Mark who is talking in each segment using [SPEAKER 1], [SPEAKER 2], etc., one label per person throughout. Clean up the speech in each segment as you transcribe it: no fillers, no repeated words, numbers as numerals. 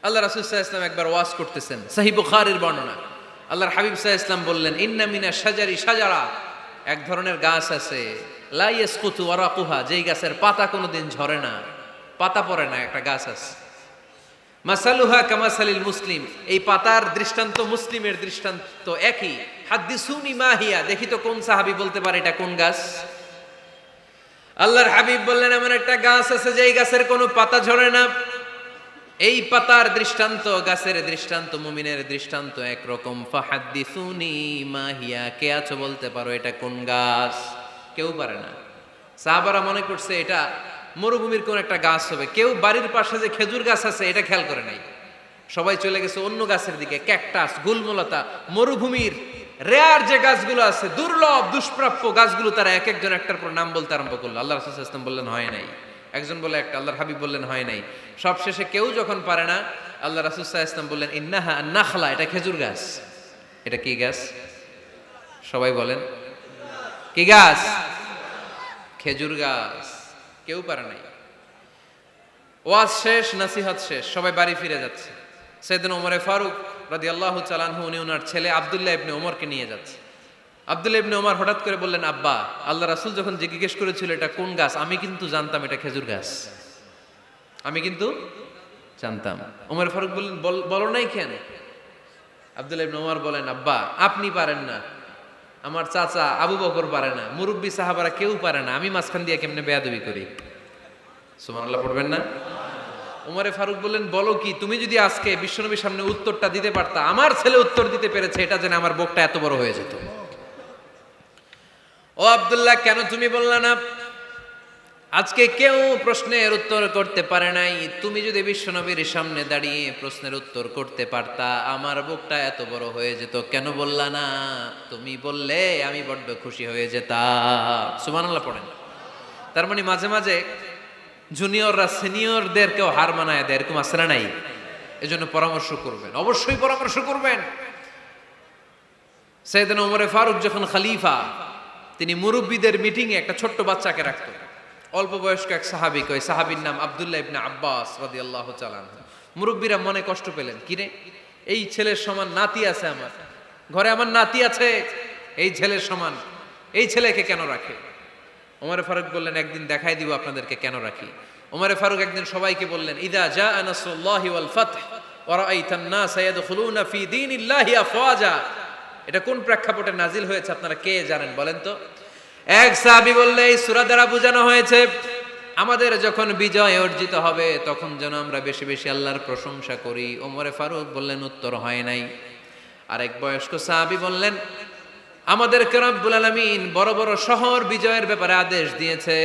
[SPEAKER 1] আল্লাহ রাসূল সাল্লাল্লাহু আলাইহি ওয়াসাল্লাম একবার ওয়াজ করতেছেন, সহিহ বুখারীর বর্ণনা। আল্লাহর হাবিব সাল্লাল্লাহু আলাইহি ওয়াসাল্লাম বললেন, ইন্না মিনা শাজারি শাজারা, এক ধরনের গাছ আছে, লা ইয়াসকুতু ওয়ারাকুহা, যেই গাছের পাতা কোনোদিন ঝরে না, পাতা পড়ে না, একটা গাছ আছে। মাসালুহা কামাসালিল মুসলিম, এই পাতার দৃষ্টান্ত মুসলিমের দৃষ্টান্ত একই। হাদ্দিসুনি মাহিয়া, দেখি তো কোন সাহাবী বলতে পারে এটা কোন গাছ। আল্লাহর হাবিব বললেন, এমন একটা গাছ আছে যেই গাছের কোনো পাতা ঝরে না। এই পাতার দৃষ্টান্ত, গাছের দৃষ্টান্ত, মুমিনের দৃষ্টান্ত একরকম। ফাহাদ্দিসুনি মাহিয়া, কে আছো বলতে পারো এটা কোন গাছ? কেউ পারে না। সাহাবারা মনে করছে এটা মরুভূমির কোন একটা গাছ হবে। কেউ বাড়ির পাশে যে খেজুর গাছ আছে এটা খেয়াল করে নাই, সবাই চলে গেছে অন্য গাছের দিকে। ক্যাকটাস, গুলমলতা, মরুভূমির রেয়ার যে গাছগুলো আছে, দুর্লভ দুষ্প্রাপ্য গাছগুলো, তারা এক একজন একটার পর নাম বলতে আরম্ভ করলো। আল্লাহ রাসূল সাল্লাল্লাহু আলাইহি ওয়াসাল্লাম বললেন হয় নাই, একজন বলে একটা, আল্লাহর হাবিব বললেন হয় নাই। সবশেষে কেউ যখন পারে না, আল্লাহ রাসূল সাল্লাল্লাহু আলাইহি ওয়াসাল্লাম বললেন, ইন্নাহা আন-নাখলা, এটা খেজুর গাছ। এটা কি গাছ? সবাই বলেন, কি গাছ? খেজুর গাছ। কেউ পারে নাই। ওয়াজ শেষ, নসিহত শেষ, সবাই বাড়ি ফিরে যাচ্ছে। সাইয়েদনা ওমর ফারুক রাদিয়াল্লাহু তাআলা আনহু, উনি ওনার ছেলে আব্দুল্লাহ ইবনে ওমরকে নিয়ে যাচ্ছে। আব্দুল্লাহ ইবনে ওমর হঠাৎ করে বললেন, আব্বা, আল্লাহ রাসূল যখন জিজ্ঞেস করেছিল এটা কোন গাছ, আমি কিন্তু জানতাম এটা খেজুর গাছ, আমি কিন্তু জানতাম। ওমর ফারুক বললেন, বলো নাই কেন? আব্দুল্লাহ ইবনে ওমর বলেন, আব্বা, আপনি পারেন না, আমার চাচা আবু বকর পারে না, মুরব্বী সাহাবারা কেউ পারে না, আমি মাঝখান দিয়ে কেমনে বেয়াদবি করি? সুবহানাল্লাহ পড়বেন না? ওমরে ফারুক বললেন, বলো কি? তুমি যদি আজকে বিশ্বনবীর সামনে উত্তরটা দিতে পারতা, আমার ছেলে উত্তর দিতে পেরেছে, এটা জেনে আমার বুকটা এত বড় হয়ে যেত। ও আব্দুল্লাহ, কেন তুমি বললা না? আজকে কেউ প্রশ্নের উত্তর করতে পারে নাই, তুমি যদি বিশ্বনবীর সামনে দাঁড়িয়ে প্রশ্নের উত্তর করতে পারতা, আমার বুকটা এত বড় হয়ে যেত। কেন বললা না? তুমি বললে আমি বড্ড খুশি হয়ে যেতাম। সুবহানাল্লাহ পড়েন। তার মানে মাঝে মাঝে জুনিয়ররা সিনিয়রদেরকেও হার মানায় দেয়, এরকম আছে না নাই? এজন্য পরামর্শ করবেন, অবশ্যই পরামর্শ করবেন। সাইয়েদনা ওমর ফারুক যখন খলিফা, তিনি মুরব্বীদের মিটিংয়ে একটা ছোট্ট বাচ্চাকে রাখতেন, অল্প বয়স্ক এক সাহাবী, ওই সাহাবীর নাম আব্দুল্লাহ ইবনে আব্বাস রাদিয়াল্লাহু তাআলা আনহু। মুরব্বীরা মনে কষ্ট পেলেন, কিরে, এই ছেলের সমান নাতি আছে আমার ঘরে, আমার নাতি আছে, এই ছেলের সমান এই ছেলেকে কেন রাখে? ওমর ফারুক বললেন, একদিন দেখাই দিব আপনাদেরকে কেন রাখি। ওমর ফারুক একদিন সবাইকে বললেন, ইদা জাআ নাসরুল্লাহি ওয়াল ফাতহ ওয়া রাআইতান নাস ইয়াদখুলুনা ফি দীনিল্লাহি আফওয়াজা। এটা কোন প্রেক্ষাপটে নাজিল হয়েছে আপনারা কে জানেন বলেন তো? এক সাহাবী বললে, এই সূরা দ্বারা বোঝানো হয়েছে আমাদের যখন বিজয় অর্জিত হবে তখন যেন আমরা বেশি বেশি আল্লাহর প্রশংসা করি। ওমর ফারুক বললেন, উত্তর হয় নাই। আরেক বয়স্ক সাহাবী বললেন, আমাদেরকে রব্বুল আলামিন বড় বড় শহর বিজয়ের ব্যাপারে আদেশ দিয়েছে,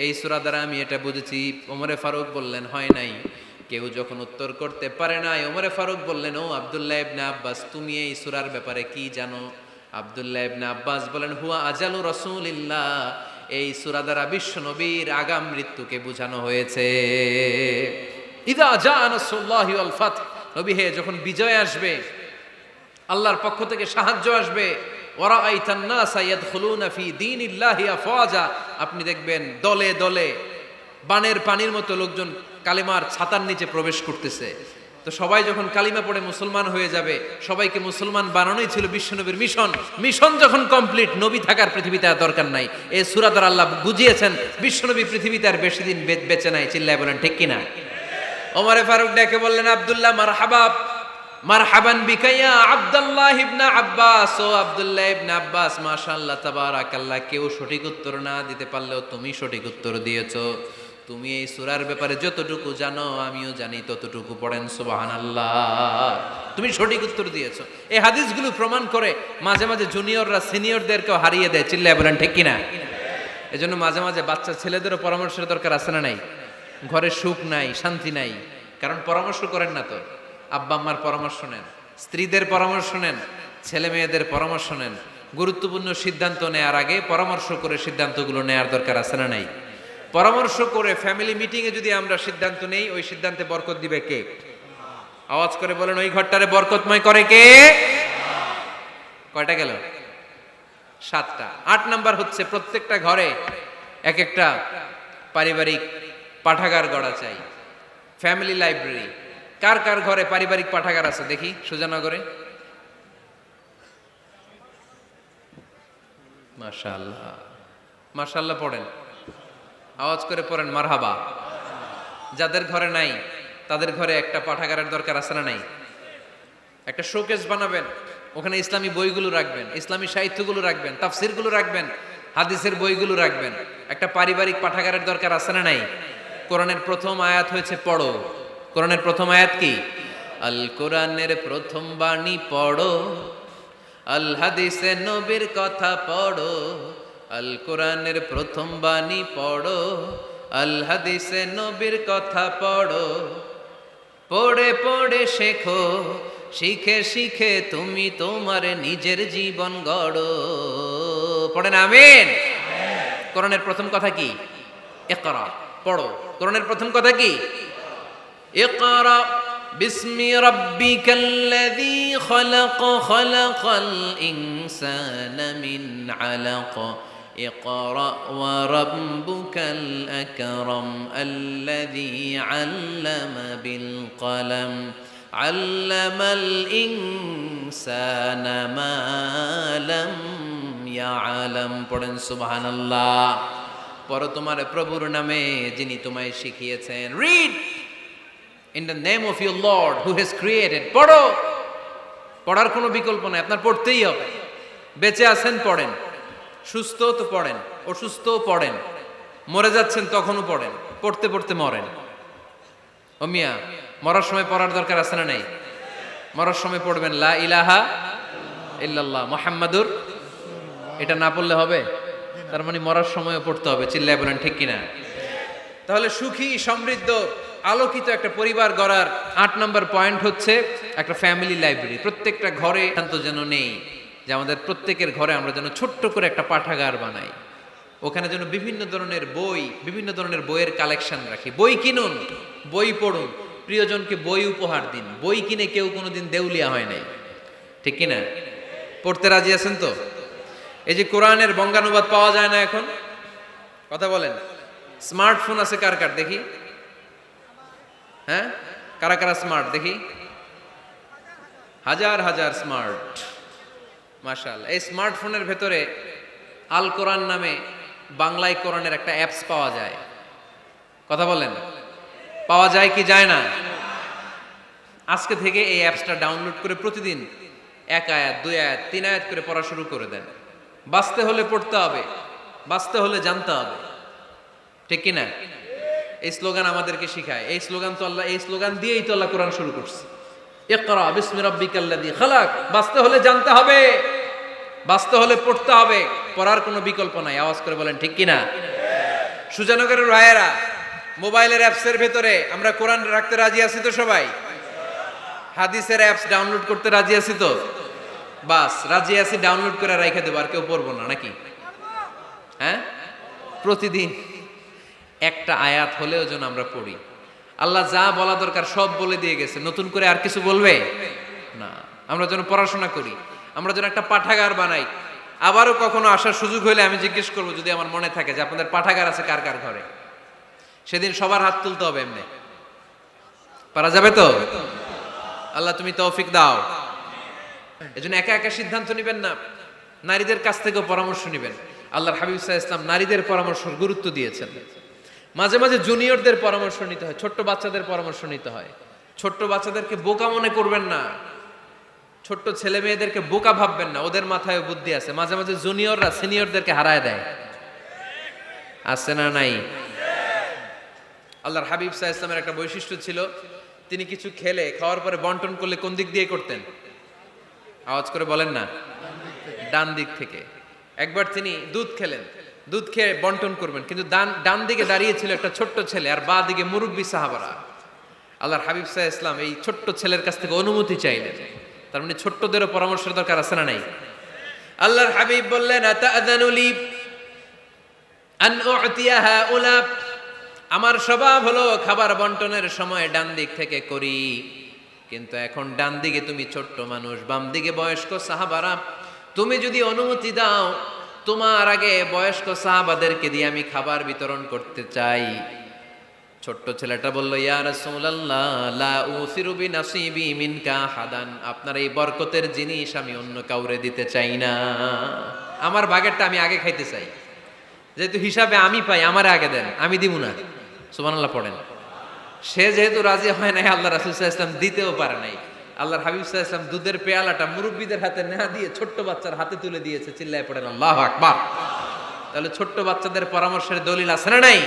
[SPEAKER 1] এই সূরা দ্বারা আমি এটা বুঝেছি। ওমরে ফারুক বললেন, হয় নাই। কেউ যখন উত্তর করতে পারে নাই, ওমরে ফারুক বললেন, ও আব্দুল্লাহ ইবনে আব্বাস, তুমি এই সূরার ব্যাপারে কি জানো? আব্দুল্লাহ ইবনে আব্বাস বলেন, হুয়া আজালু রাসূলিল্লাহ, এই সূরা দ্বারা বিশ্ব নবীর আগাম মৃত্যুকে বোঝানো হয়েছে। ইদা জাআ নাসরুল্লাহি ওয়াল ফাতহ, নবী হে, যখন বিজয় আসবে, আল্লাহর পক্ষ থেকে সাহায্য আসবে, ওয়ারাআইতান নাস ইয়াদখুলুনা ফি দীনিল্লাহি আফওয়াজা, আপনি দেখবেন দলে দলে বানের পানির মতো লোকজন কালিমার ছাতার নিচে প্রবেশ করতেছে। তো সবাই যখন কালিমা পড়ে মুসলমান হয়ে যাবে, সবাইকে মুসলমান বানানোই ছিল বিশ্বনবীর মিশন। মিশন যখন কমপ্লিট, নবী থাকার পৃথিবীতে আর দরকার নাই। এই সূরা দ্বারা আল্লাহ বুঝিয়েছেন বিশ্বনবী পৃথিবীতে আর বেশি দিন বেঁচে নাই। চিল্লায় বলেন ঠিক কিনা? ওমর ফারুক ডেকে বললেন, আব্দুল্লাহ, মারহাবা, মারহাবান বিকা ইয়া আব্দুল্লাহ ইবনে আব্বাস। ও আব্দুল্লাহ ইবনে আব্বাস, মাশাআল্লাহ তাবারাকাল্লাহ, কেউ সঠিক উত্তর না দিতে পারলেও তুমি সঠিক উত্তর দিয়েছো। তুমি এই সূরার ব্যাপারে যতটুকু জানো আমিও জানি ততটুকু, পড়েন সুবহানাল্লাহ। তুমি সঠিক উত্তর দিয়েছো। এই হাদিসগুলো প্রমাণ করে মাঝে মাঝে জুনিয়ররা সিনিয়রদেরকেও হারিয়ে দেয়। চিল্লায় বলেন ঠিক কিনা? এজন্য মাঝে মাঝে বাচ্চা ছেলেদেরও পরামর্শের দরকার আছে না নাই? ঘরে সুখ নাই, শান্তি নাই, কারণ পরামর্শ করেন না তো। আব্বা আম্মার পরামর্শ নেন, স্ত্রীদের পরামর্শ নেন, ছেলে মেয়েদের পরামর্শ নেন। গুরুত্বপূর্ণ সিদ্ধান্ত নেওয়ার আগে পরামর্শ করে সিদ্ধান্তগুলো নেওয়ার দরকার আছে না নাই? পরামর্শ করে ফ্যামিলি মিটিংয়ে যদি আমরা সিদ্ধান্ত নেই, ওই সিদ্ধান্তে বরকত দিবে কে? আওয়াজ করে বলেন, ওই ঘরটারে বরকতময় করে কে? কয়টা গেল? 7টা। 8 নাম্বার হচ্ছে, প্রত্যেকটা ঘরে এক একটা পারিবারিক পাঠাগার গড়া চাই, ফ্যামিলি লাইব্রেরি। কার কার ঘরে পারিবারিক পাঠাগার আছে দেখি সুজানগরে? মাশাআল্লাহ, মাশাআল্লাহ পড়েন, আওয়াজ করে পড়েন মারহাবা। যাদের ঘরে নাই তাদের ঘরে একটা পাঠাগারের দরকার আছে না নাই? একটা শোকেস বানাবেন, ওখানে ইসলামী বইগুলো রাখবেন, ইসলামী সাহিত্যগুলো রাখবেন, তাফসিরগুলো রাখবেন, হাদিসের বইগুলো রাখবেন। একটা পারিবারিক পাঠাগারের দরকার আছে না নাই? কোরআনের প্রথম আয়াত হয়েছে পড়ো। কোরআনের প্রথম আয়াত কি? আল কোরআনের প্রথম বাণী পড়ো, আল হাদিসে নবীর কথা পড়ো। আল কোরআনের প্রথম বাণী পড়ো, আল হাদিসে নবীর কথা পড়ো। পড়ে পড়ে শেখো, শিখে শিখে তুমি তোমার নিজের জীবন গড়ো। পড়েন আমিন। কোরআনের প্রথম কথা কি? ইকরা, পড়ো। কোরআনের প্রথম কথা কি? ইকরা বিসমি রাব্বিকাল্লাযী খালাক, খালাকাল ইনসানা মিন আলাক। ইকরা ওয়া রাব্বুকাল আকরাম আল্লাযী আল্লামা বিল কলম আল্লামাল ইনসানা মা লাম ইয়ালাম। পড়েন সুবহানাল্লাহ। পড়ো তোমার প্রভুর নামে যিনি তোমায় শিখিয়েছেন। Read in the name of your Lord who has created. পড়ো, পড়ার কোনো বিকল্প নাই, আপনার পড়তেই হবে। বেঁচে আছেন পড়েন, সুস্থ তো পড়েন, অসুস্থ পড়েন, মরে যাচ্ছেন তখনও পড়েন, পড়তে পড়তে মরেন। ও মিয়া, মরার সময় পড়ার দরকার আছে না নাই? মরার সময় পড়বেন লা ইলাহা ইল্লাল্লাহ মুহাম্মাদুর। এটা না পড়লে হবে? তার মানে মরার সময়ও পড়তে হবে। চিল্লায় বলেন ঠিক কিনা? তাহলে সুখী, সমৃদ্ধ, আলোকিত একটা পরিবার গড়ার 8 নম্বর পয়েন্ট হচ্ছে একটা ফ্যামিলি লাইব্রেরি। প্রত্যেকটা ঘরে শান্ত যেন নেই, যে আমাদের প্রত্যেকের ঘরে আমরা যেন ছোট্ট করে একটা পাঠাগার বানাই। ওখানে যেন বিভিন্ন ধরনের বই, বিভিন্ন ধরনের বইয়ের কালেকশন রাখি। বই কিনুন, বই পড়ুন, প্রিয়জনকে বই উপহার দিন। বই কিনে কেউ কোনোদিন দেউলিয়া হয় নাই, ঠিক কিনা? পড়তে রাজি আছেন তো? এই যে কোরআনের বঙ্গানুবাদ পাওয়া যায় না এখন, কথা বলেন। স্মার্টফোন আছে কার কার দেখি? হ্যাঁ, কারা কারা স্মার্ট দেখি? হাজার হাজার স্মার্ট, মাশাআল্লাহ। এই স্মার্টফোনের ভেতরে আল কোরআন নামে বাংলায় কোরআনের একটা অ্যাপস পাওয়া যায়। কথা বলেন, পাওয়া যায় কি যায় না? আজকে থেকে এই অ্যাপসটা ডাউনলোড করে প্রতিদিন 1 আয়াত, 2 আয়াত, 3 আয়াত করে পড়া শুরু করে দেন। বাঁচতে হলে পড়তে হবে, বাঁচতে হলে জানতে হবে, ঠিক কিনা? এই স্লোগান আমাদেরকে শিখায়। এই স্লোগান তো আল্লাহ, এই স্লোগান দিয়েই তো আল্লাহ কোরআন শুরু করছে। ইকরা বিসমি রাব্বিকাল্লাযী খালাক। বাঁচতে হলে জানতে হবে, বাঁচতে হলে পড়তে হবে, পড়ার কোনো বিকল্প নাই। আওয়াজ করে বলেন ঠিক কিনা? সুজানগরের রায়েরা, মোবাইলের অ্যাপসের ভেতরে আমরা কোরআন রাখতে রাজি আছি তো সবাই? হাদিসের অ্যাপস ডাউনলোড করতে রাজি আছি তো? বাস রাজি আছি, ডাউনলোড করে রাইখা দেবো, আর কেউ পড়বো না নাকি? হ্যাঁ, প্রতিদিন একটা আয়াত হলেও যেন আমরা পড়ি। আল্লাহ যা বলা দরকার সব বলে দিয়ে গেছে, নতুন করে আর কিছু বলবে না। আমরা যেন পড়াশোনা করি, আমরা যেন একটা পাঠাগার বানাই। আবারও কখনো আসার সুযোগ হলে আমি জিজ্ঞেস করবো, যদি আমার মনে থাকে, যে আপনাদের পাঠাগার আছে কার কার ঘরে। সেদিন সবার হাত তুলতে হবে। এমনি পারা যাবে তো? আল্লাহ তুমি তৌফিক দাও। এজন্য একা একা সিদ্ধান্ত নেবেন না, নারীদের কাছ থেকেও পরামর্শ নেবেন। আল্লাহর হাবিব সাল্লাল্লাহু আলাইহি ওয়াসাল্লাম নারীদের পরামর্শের গুরুত্ব দিয়েছেন। মাঝে মাঝে জুনিয়রদের পরামর্শ নিতে হয়, ছোট্ট বাচ্চাদের পরামর্শ নিতে হয়। ছোট্ট বাচ্চাদেরকে বোকা মনে করবেন না, ছোট্ট ছেলে মেয়েদেরকে বোকা ভাববেন না, ওদের মাথায় বুদ্ধি আছে। মাঝে মাঝে জুনিয়ররা সিনিয়রদেরকে হারায় দেয়, আছে না নাই? আল্লাহর হাবিব সাল্লাল্লাহু আলাইহি ওয়াসাল্লামের একটা বৈশিষ্ট্য ছিল, তিনি কিছু খেলে খাওয়ার পরে বন্টন করলে কোন দিক দিয়ে করতেন? আওয়াজ করে বলেন না। ডান দিক থেকে। একবার তিনি দুধ খেলেন, দুধ খেয়ে বন্টন করবেন, কিন্তু ডান দিকে দাঁড়িয়ে ছিল একটা ছোট্ট ছেলে, আর বাঁ দিকে মুরব্বী সাহাবারা। আল্লাহর হাবিব সাল্লাল্লাহু আলাইহি ওয়াসাল্লাম এই ছোট্ট ছেলের কাছ থেকে অনুমতি চাইলেন। তার মানে ছোট্টদেরও পরামর্শের দরকার আছে না নাই? আল্লাহর হাবিব বললেন, আতাআযানু লি আন উ'তিয়া হাউলা। আমার স্বভাব হলো খাবার বন্টনের সময় ডান দিক থেকে করি, কিন্তু এখন ডান দিকে তুমি ছোট্ট মানুষ, বাম দিকে বয়স্ক সাহাবারা, তুমি যদি অনুমতি দাও, তোমার আগে বয়স্ক সাহাবাদেরকে দিয়ে আমি খাবার বিতরণ করতে চাই। ছোট্ট ছেলেটা বলল, ইয়া রাসূলুল্লাহ লা উসিরু বিনাসিবি মিনকা হাদান, আপনার এই বরকতের জিনিস আমি অন্য কাউরে দিতে চাই না, আমার ভাগেরটা আমি আগে খাইতে চাই, যেহেতু হিসাবে আমি পাই আমারে আগে দেন, আমি দিব না। সুবহানাল্লাহ পড়েন। সে যেহেতু রাজি হয় নাই, আল্লাহ রাসূল সাল্লাল্লাহু আলাইহি ওয়াসাল্লাম দিতেও পারে নাই। আল্লাহর হাবিব সাল্লাল্লাহু আলাইহি ওয়াসাল্লাম দুধের পেয়ালাটা মুরব্বিদের হাতে না দিয়ে ছোট্ট বাচ্চার হাতে তুলে দিয়েছে। চিল্লায় পড়েন আল্লাহু আকবার। তাহলে ছোট্ট বাচ্চাদের পরামর্শের দলিল আছে না নাই?